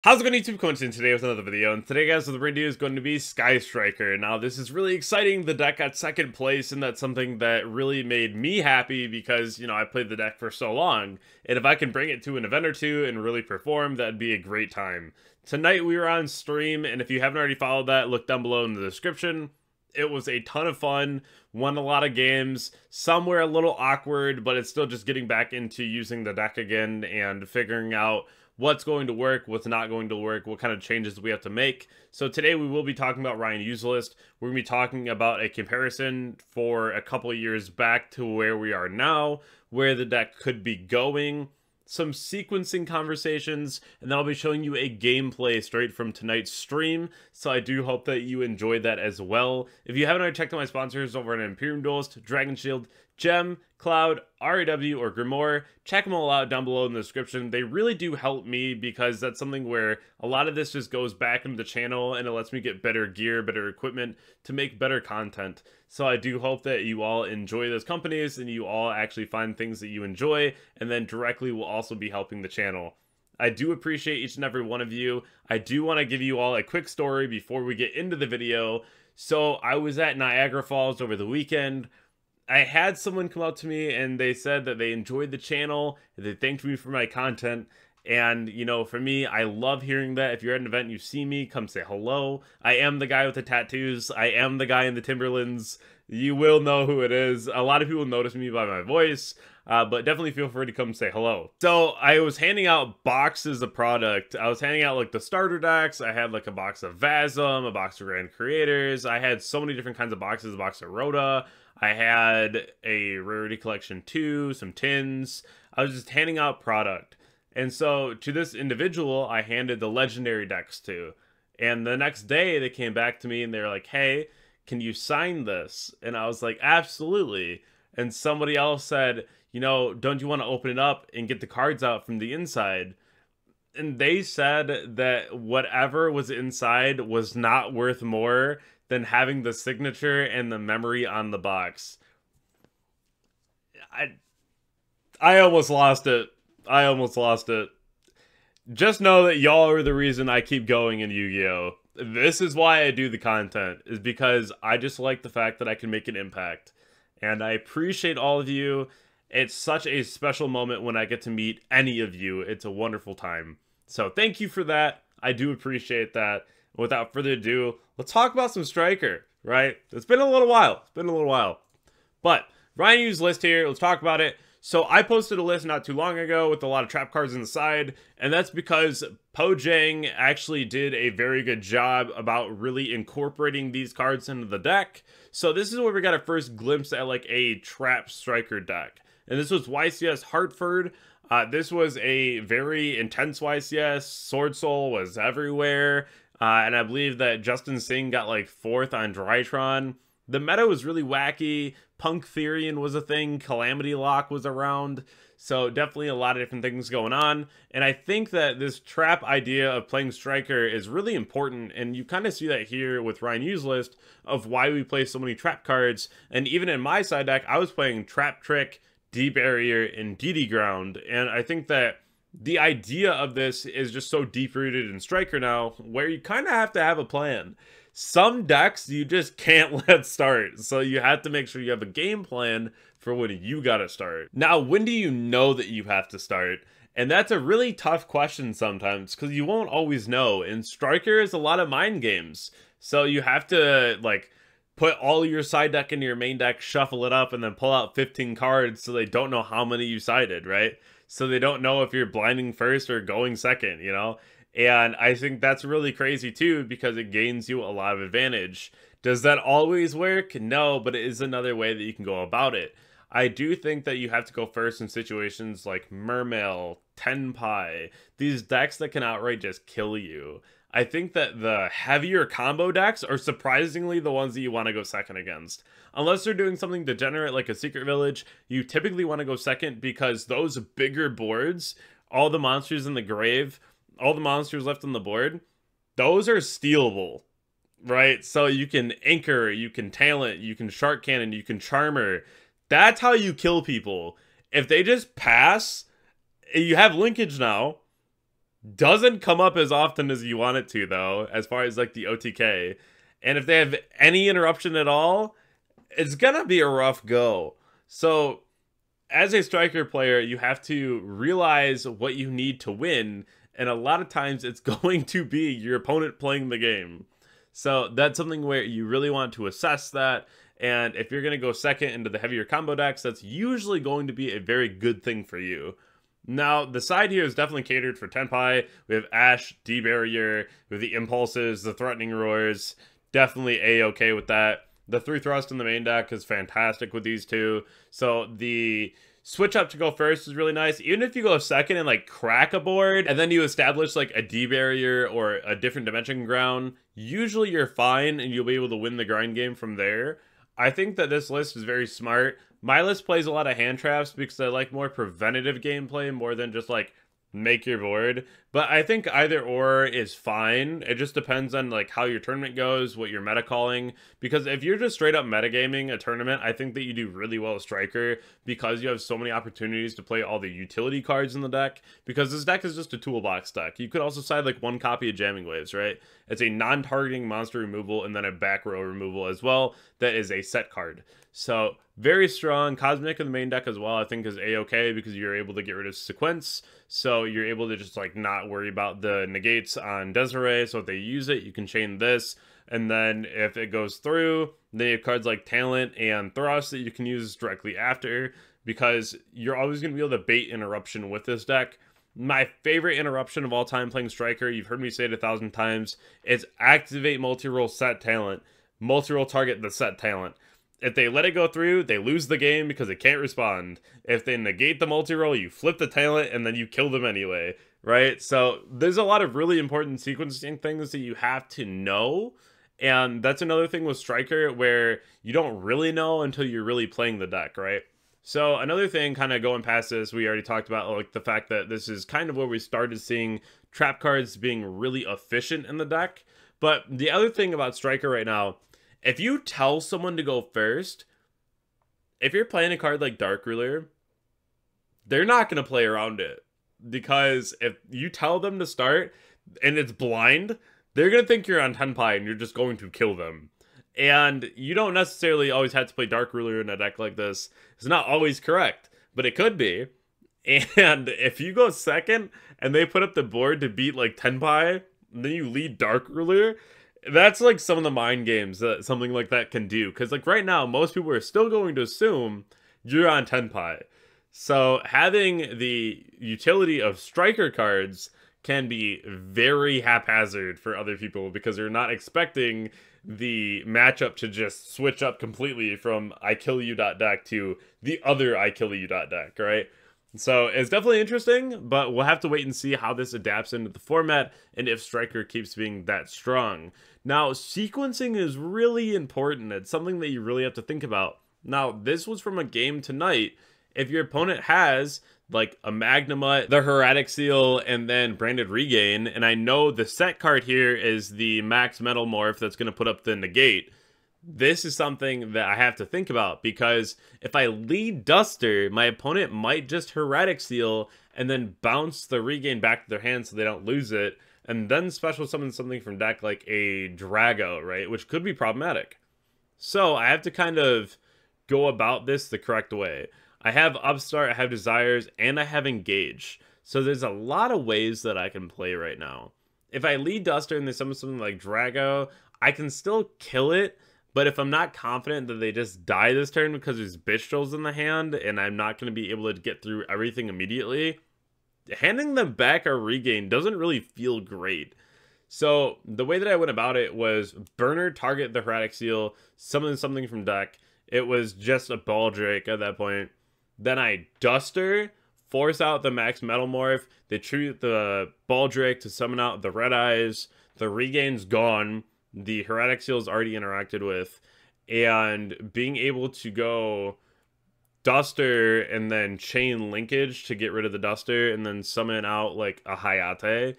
How's it going, YouTube? Coming in today with another video, and today, guys, the video is going to be Sky Striker. Now, this is really exciting. The deck got second place, and that's something that really made me happy because, you know, I played the deck for so long, and if I can bring it to an event or two and really perform, that'd be a great time. Tonight, we were on stream, and if you haven't already followed that, look down below in the description. It was a ton of fun, won a lot of games. Some were a little awkward, but it's still just getting back into using the deck again and figuring out what's going to work, what's not going to work, what kind of changes we have to make. So today we will be talking about Ryan Yu's list. We're going to be talking about a comparison for a couple of years back to where we are now, where the deck could be going, some sequencing conversations, and then I'll be showing you a gameplay straight from tonight's stream. So I do hope that you enjoyed that as well. If you haven't already checked out my sponsors over on Imperium Duelist, Dragonshield, Gem, Cloud, RAW, or Grimoire, check them all out down below in the description. They really do help me because that's something where a lot of this just goes back into the channel and it lets me get better gear, better equipment to make better content. So I do hope that you all enjoy those companies and you all actually find things that you enjoy, and then directly will also be helping the channel. I do appreciate each and every one of you. I do want to give you all a quick story before we get into the video. So I was at Niagara Falls over the weekend. I had someone come up to me and they said that they enjoyed the channel, they thanked me for my content, and, you know, for me, I love hearing that. If you're at an event and you see me, come say hello. I am the guy with the tattoos. I am the guy in the Timberlands. You will know who it is. A lot of people notice me by my voice, but definitely feel free to come say hello. So I was handing out boxes of product. I was handing out like the starter decks. I had like a box of Vasm, a box of Grand Creators. I had so many different kinds of boxes, a box of Rota. I had a Rarity Collection 2, some tins. I was just handing out product. And so to this individual, I handed the legendary decks to. And the next day, they came back to me and they were like, hey, can you sign this? And I was like, absolutely. And somebody else said, you know, don't you want to open it up and get the cards out from the inside? And they said that whatever was inside was not worth more than having the signature and the memory on the box. I almost lost it. I almost lost it. Just know that y'all are the reason I keep going in Yu-Gi-Oh! This is why I do the content, is because I just like the fact that I can make an impact. And I appreciate all of you. It's such a special moment when I get to meet any of you. It's a wonderful time. So thank you for that. I do appreciate that. Without further ado, let's talk about some Striker, right? It's been a little while. It's been a little while. But Ryan Yu's list here. Let's talk about it. So I posted a list not too long ago with a lot of trap cards on the side, and that's because Pojang actually did a very good job about really incorporating these cards into the deck. So this is where we got our first glimpse at like a trap Striker deck. And this was YCS Hartford. This was a very intense YCS. Sword Soul was everywhere. And I believe that Justin Singh got like 4th on Drytron. The meta was really wacky. Punk Therian was a thing. Calamity Lock was around. So definitely a lot of different things going on. And I think that this trap idea of playing Striker is really important. And you kind of see that here with Ryan Yu's list of why we play so many trap cards. And even in my side deck, I was playing Trap Trick, Deep Barrier, and DD Ground. And I think that the idea of this is just so deep-rooted in Striker now, where you kind of have to have a plan. Some decks you just can't let start, so you have to make sure you have a game plan for when you gotta start. Now, when do you know that you have to start? And that's a really tough question sometimes, because you won't always know. And Striker is a lot of mind games, so you have to, like, put all your side deck into your main deck, shuffle it up, and then pull out 15 cards so they don't know how many you sided, right? So they don't know if you're blinding first or going second, you know? And I think that's really crazy too, because it gains you a lot of advantage. Does that always work? No, but it is another way that you can go about it. I do think that you have to go first in situations like Mermail, Tenpai, these decks that can outright just kill you. I think that the heavier combo decks are surprisingly the ones that you want to go second against. Unless they're doing something degenerate like a Secret Village, you typically want to go second because those bigger boards, all the monsters in the grave, all the monsters left on the board, those are stealable, right? So you can Anchor, you can Talent, you can Shark Cannon, you can Charmer. That's how you kill people. If they just pass, you have linkage now. Doesn't come up as often as you want it to, though, as far as like the OTK. And if they have any interruption at all, it's gonna be a rough go. So, as a striker player, you have to realize what you need to win, and a lot of times it's going to be your opponent playing the game. So that's something where you really want to assess that, and if you're going to go second into the heavier combo decks, that's usually going to be a very good thing for you. Now, the side here is definitely catered for Tenpai. We have Ash, D-Barrier, we have the Impulses, the Threatening Roars. Definitely A-okay with that. The 3 Thrust in the main deck is fantastic with these two. So the switch up to go first is really nice. Even if you go second and like crack a board, and then you establish like a D-Barrier or a different dimension ground, usually you're fine and you'll be able to win the grind game from there. I think that this list is very smart. My list plays a lot of hand traps because I like more preventative gameplay more than just like make your board. But I think either or is fine. It just depends on like how your tournament goes, what you're meta calling. Because if you're just straight up metagaming a tournament, I think that you do really well as striker because you have so many opportunities to play all the utility cards in the deck. Because this deck is just a toolbox deck. You could also side like one copy of Jamming Waves, right? It's a non-targeting monster removal and then a back row removal as well. That is a set card. So very strong. Cosmic in the main deck as well, I think is A-okay because you're able to get rid of sequence. So you're able to just like not worry about the negates on Desiree. So if they use it, you can chain this. And then if it goes through, they have cards like Talent and Thrust that you can use directly after because you're always going to be able to bait interruption with this deck. My favorite interruption of all time playing striker, you've heard me say it 1,000 times, is activate multi-roll set talent. Multi-roll target the set talent. If they let it go through, they lose the game because it can't respond. If they negate the multi-roll, you flip the talent and then you kill them anyway, right? So there's a lot of really important sequencing things that you have to know. And that's another thing with Striker where you don't really know until you're really playing the deck, right? So another thing kind of going past this, we already talked about like the fact that this is kind of where we started seeing trap cards being really efficient in the deck. But the other thing about Striker right now, if you tell someone to go first, if you're playing a card like Dark Ruler, they're not going to play around it. Because if you tell them to start and it's blind, they're going to think you're on Tenpai and you're just going to kill them. And you don't necessarily always have to play Dark Ruler in a deck like this. It's not always correct, but it could be. And if you go second and they put up the board to beat like Tenpai, and then you lead Dark Ruler, that's like some of the mind games that something like that can do. Because like right now, most people are still going to assume you're on Tenpai. So having the utility of striker cards can be very haphazard for other people because they're not expecting the matchup to just switch up completely from I kill you deck to the other I kill you deck, right? So it's definitely interesting, but we'll have to wait and see how this adapts into the format and if Striker keeps being that strong. Now, sequencing is really important. It's something that you really have to think about. Now, this was from a game tonight. If your opponent has like a Magnamut, the Heretic Seal, and then Branded Regain, and I know the set card here is the Max Metal Morph that's going to put up the negate, this is something that I have to think about because if I lead Duster, my opponent might just Heretic Seal and then bounce the Regain back to their hand so they don't lose it, and then special summon something from deck like a Drago, right? Which could be problematic. So I have to kind of go about this the correct way. I have Upstart, I have Desires, and I have Engage. So there's a lot of ways that I can play right now. If I lead Duster and they summon something like Drago, I can still kill it. But if I'm not confident that they just die this turn because there's bitch trolls in the hand and I'm not going to be able to get through everything immediately, handing them back a Regain doesn't really feel great. So the way that I went about it was Burner, target the Heretic Seal, summon something from deck. It was just a Baldrake at that point. Then I Duster, force out the Max Metal Morph. They treat the Baldrake to summon out the Red Eyes. The Regain's gone. The Heretic Seal is already interacted with, and being able to go Duster and then chain linkage to get rid of the Duster and then summon out like a Hayate,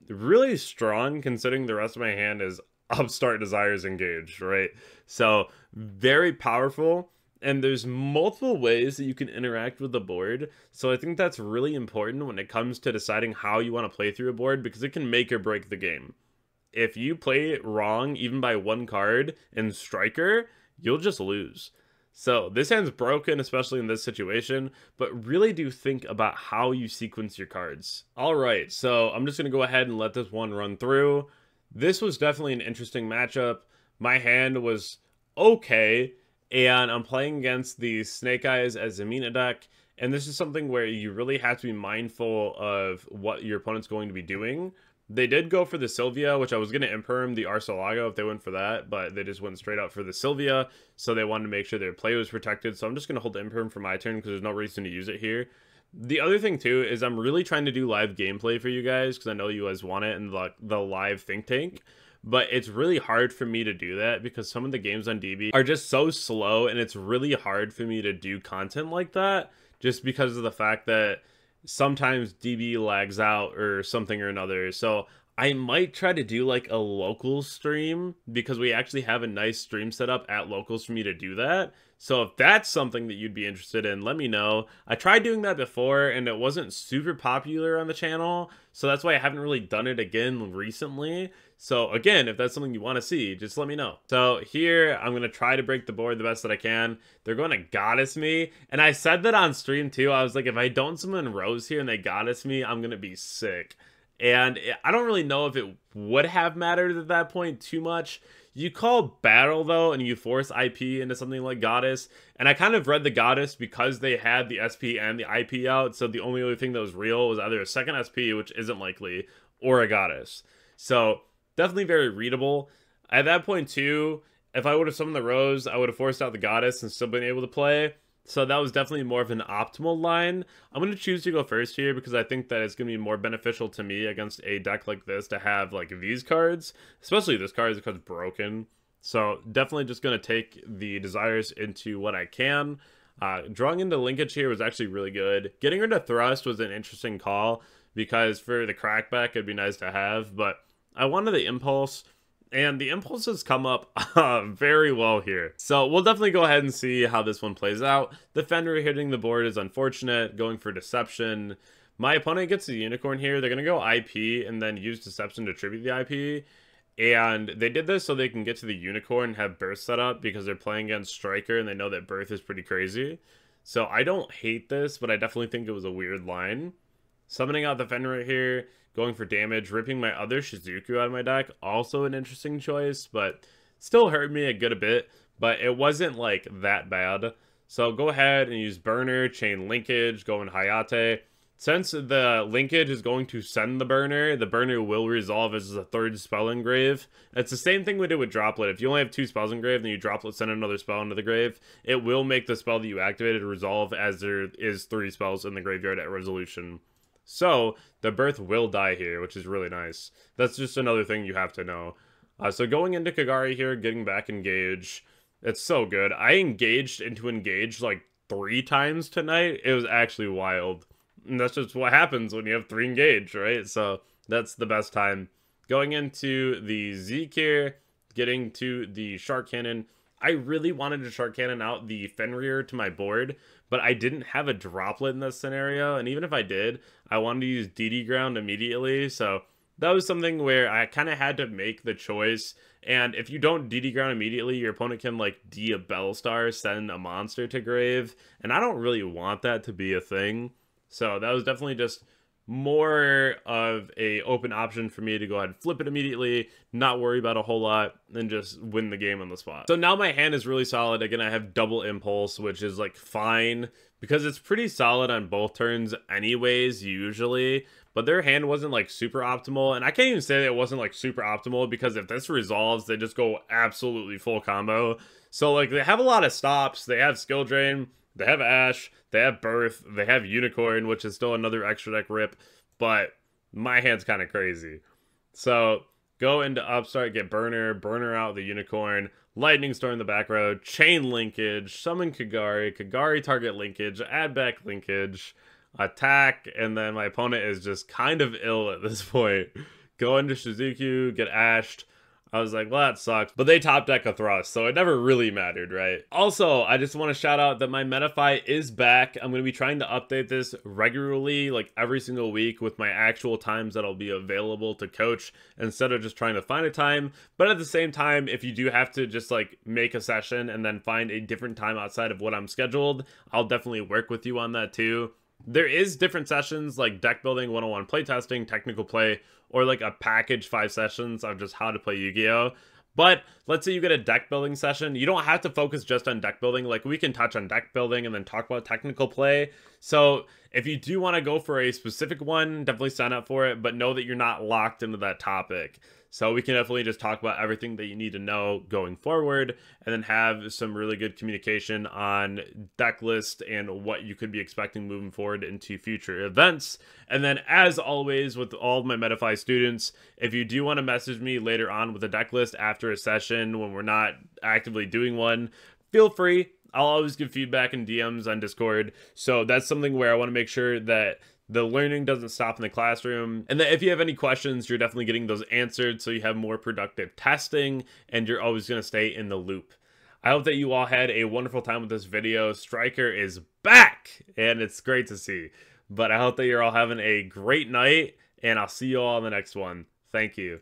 really strong considering the rest of my hand is Upstart, Desires, Engage, right? So very powerful. And there's multiple ways that you can interact with the board. So I think that's really important when it comes to deciding how you want to play through a board, because it can make or break the game. If you play it wrong, even by one card in Striker, you'll just lose. So this hand's broken, especially in this situation, but really do think about how you sequence your cards. All right, so I'm just going to go ahead and let this one run through. This was definitely an interesting matchup. My hand was okay, and I'm playing against the Snake Eyes as a Mina deck, and this is something where you really have to be mindful of what your opponent's going to be doing. They did go for the Sylvia, which I was going to Imperium the Arcelago if they went for that, but they just went straight out for the Sylvia, so they wanted to make sure their play was protected, so I'm just going to hold the Imperium for my turn because there's no reason to use it here. The other thing, too, is I'm really trying to do live gameplay for you guys, because I know you guys want it in the live think tank, but it's really hard for me to do that because some of the games on DB are just so slow, and it's really hard for me to do content like that, just because of the fact that sometimes DB lags out or something or another. So I might try to do like a local stream, because we actually have a nice stream set up at locals for me to do that. So if that's something that you'd be interested in, let me know. I tried doing that before and it wasn't super popular on the channel, so that's why I haven't really done it again recently. So again, if that's something you want to see, just let me know. So here, I'm going to try to break the board the best that I can. They're going to Goddess me, and I said that on stream too. I was like, if I don't summon Rose here and they Goddess me, I'm going to be sick. And I don't really know if it would have mattered at that point too much. You call Battle, though, and you force IP into something like Goddess. And I kind of read the Goddess because they had the SP and the IP out. So the only other thing that was real was either a second SP, which isn't likely, or a Goddess. So definitely very readable. At that point, too, if I would have summoned the Rose, I would have forced out the Goddess and still been able to play. So that was definitely more of an optimal line. I'm going to choose to go first here because I think that it's going to be more beneficial to me against a deck like this to have like these cards, especially this card because it's broken. So definitely just going to take the desires into what I can. Drawing into linkage here was actually really good. Getting rid of Thrust was an interesting call because for the crackback it'd be nice to have, but I wanted the Impulse. And the impulses come up very well here. So we'll definitely go ahead and see how this one plays out. The Fenrir hitting the board is unfortunate, going for Deception. My opponent gets the Unicorn here. They're going to go IP and then use Deception to tribute the IP. And they did this so they can get to the Unicorn and have Birth set up because they're playing against Striker and they know that Birth is pretty crazy. So I don't hate this, but I definitely think it was a weird line. Summoning out the Fenrir here, going for damage, ripping my other Shizuku out of my deck, also an interesting choice, but still hurt me a good bit, but it wasn't like that bad. So go ahead and use Burner, Chain Linkage, go in Hayate. Since the linkage is going to send the burner will resolve as a third spell engrave. It's the same thing we did with Droplet. If you only have 2 spells engraved, then you Droplet send another spell into the grave, it will make the spell that you activated resolve as there is 3 spells in the graveyard at resolution. So, the Birth will die here, which is really nice. That's just another thing you have to know. So going into Kagari here, getting back engaged. It's so good. I engaged into engage like 3 times tonight. It was actually wild. And that's just what happens when you have 3 engaged, right? So, that's the best time. Going into the Zeke here, getting to the Shark Cannon. I really wanted to Shark Cannon out the Fenrir to my board, but I didn't have a Droplet in this scenario, and even if I did, I wanted to use DD Ground immediately, so that was something where I kind of had to make the choice, and if you don't DD Ground immediately, your opponent can, like, D a Bellstar, send a monster to grave, and I don't really want that to be a thing, so that was definitely just more of a open option for me to go ahead and flip it immediately, not worry about a whole lot, and just win the game on the spot. So now my hand is really solid. Again, I have double impulse, which is like fine because it's pretty solid on both turns anyways, usually, but their hand wasn't like super optimal, and I can't even say that it wasn't like super optimal because if this resolves, they just go absolutely full combo. So like they have a lot of stops, they have skill drain, they have Ash, they have Birth, they have Unicorn, which is still another extra deck rip, but my hand's kind of crazy. So, go into Upstart, get Burner out the Unicorn, Lightning Storm in the back row, Chain Linkage, summon Kagari target linkage, add back linkage, attack, and then my opponent is just kind of ill at this point. Go into Shizuku, get Ashed. I was like, well, that sucks. But they top deck a thrust, so it never really mattered, right? Also, I just want to shout out that my Metafy is back. I'm going to be trying to update this regularly, like every single week, with my actual times that'll be available to coach instead of just trying to find a time. But at the same time, if you do have to just like make a session and then find a different time outside of what I'm scheduled, I'll definitely work with you on that too. There is different sessions like deck building, 101 playtesting, technical play, or like a package 5 sessions of just how to play Yu-Gi-Oh! But let's say you get a deck building session. You don't have to focus just on deck building. Like we can touch on deck building and then talk about technical play. So if you do want to go for a specific one, definitely sign up for it, but know that you're not locked into that topic. So we can definitely just talk about everything that you need to know going forward and then have some really good communication on deck list and what you could be expecting moving forward into future events. And then as always with all of my Metafy students, if you do want to message me later on with a deck list after a session when we're not actively doing one, feel free. I'll always give feedback in DMs on Discord. So that's something where I want to make sure that the learning doesn't stop in the classroom, and that if you have any questions, you're definitely getting those answered so you have more productive testing and you're always going to stay in the loop. I hope that you all had a wonderful time with this video. Striker is back and it's great to see. But I hope that you're all having a great night and I'll see you all in the next one. Thank you.